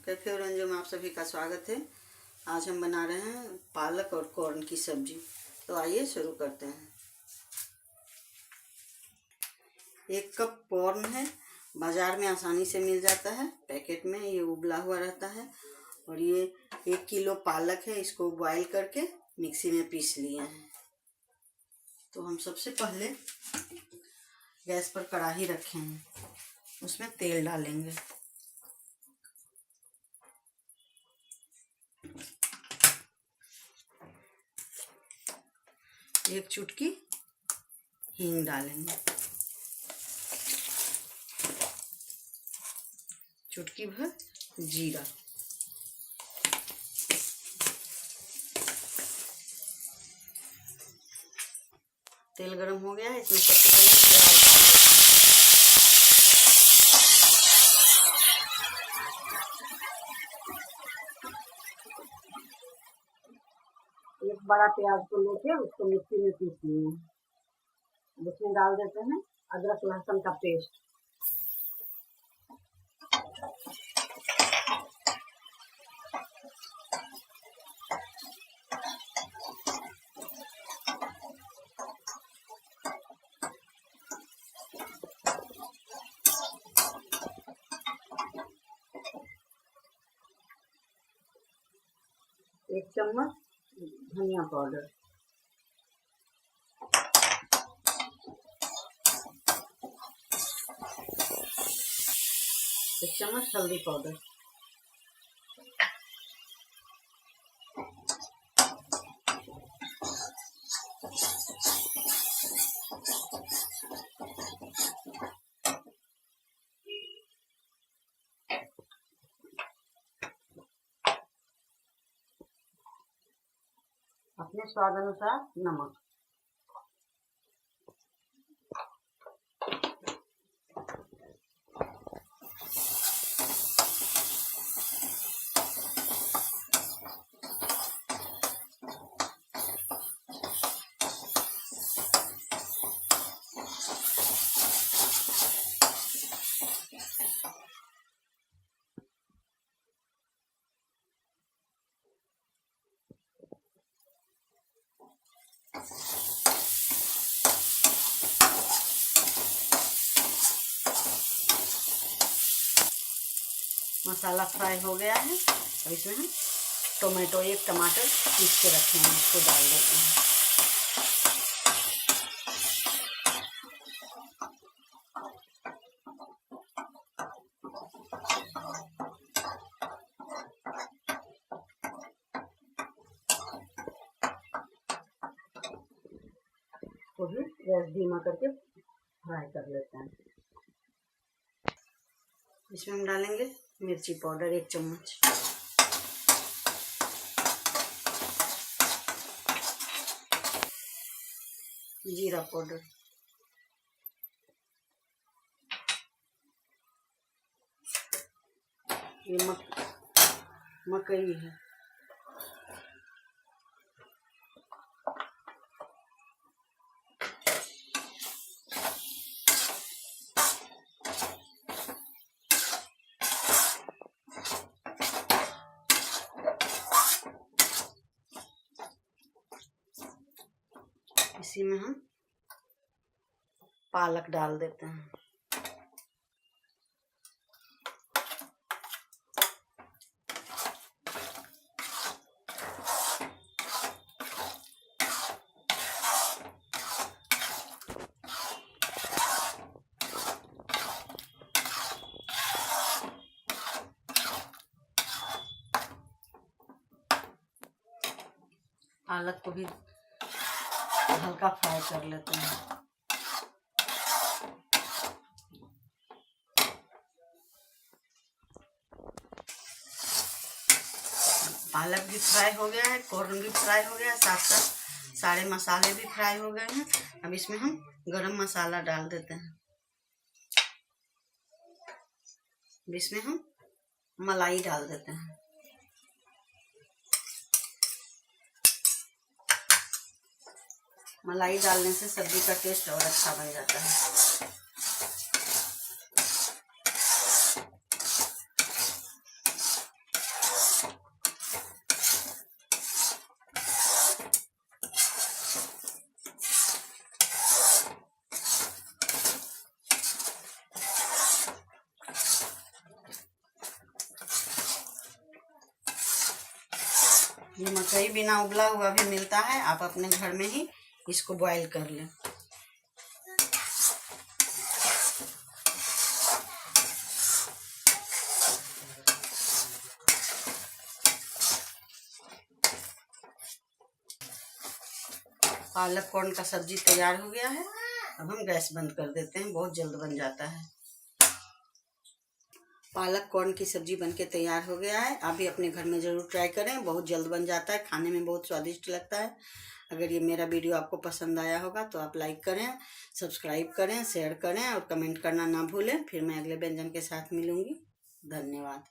Cafe औरंजो में आप सभी का स्वागत है। आज हम बना रहे हैं पालक और कॉर्न की सब्जी। तो आइए शुरू करते हैं। 1 कप कॉर्न है, बाजार में आसानी से मिल जाता है, पैकेट में ये उबला हुआ रहता है। और ये 1 किलो पालक है, इसको बॉईल करके मिक्सी में पीस लिए हैं। तो हम सबसे पहले गैस पर कढ़ाई रखे हैं, उसमें तेल डालेंगे। एक चुटकी हींग डालेंगे, चुटकी भर जीरा, तेल गरम हो गया है, इसमें सबसे पहले प्याज डाल देते हैं। एक बड़ा प्याज को लेके उसको मिक्सी में पीस लिए, उसमें डाल देते हैं अदरक लहसुन का पेस्ट। एक चम्मच धनिया पाउडर, एक चम्मच हल्दी पाउडर, अपने स्वाद अनुसार नमक। मसाला फ्राई हो गया है, और इसमें हम टोमेटो, 1 टमाटर पीस के रखे हैं, इसको डाल देते हैं। तो भी गैस धीमा करके फ्राई कर लेते हैं। इसमें हम डालेंगे मिर्ची पाउडर 1 चम्मच, जीरा पाउडर, ये मकई है, इसी में हम पालक डाल देते हैं। पालक को भी हल्का फ्राई कर लेते हैं। पालक भी फ्राई हो गया है, कॉर्न भी फ्राई हो गया है, साथ साथ सारे मसाले भी फ्राई हो गए हैं। अब इसमें हम गरम मसाला डाल देते हैं। अब इसमें हम मलाई डाल देते हैं। मलाई डालने से सब्जी का टेस्ट और अच्छा बन जाता है। ये मकई बिना उबला हुआ भी मिलता है, आप अपने घर में ही इसको बॉईल कर लें। पालक कॉर्न का सब्जी तैयार हो गया है। अब हम गैस बंद कर देते हैं, बहुत जल्द बन जाता है। पालक कॉर्न की सब्जी बनके तैयार हो गया है। आप भी अपने घर में ज़रूर ट्राई करें, बहुत जल्द बन जाता है, खाने में बहुत स्वादिष्ट लगता है। अगर ये मेरा वीडियो आपको पसंद आया होगा तो आप लाइक करें, सब्सक्राइब करें, शेयर करें और कमेंट करना ना भूलें। फिर मैं अगले व्यंजन के साथ मिलूंगी। धन्यवाद।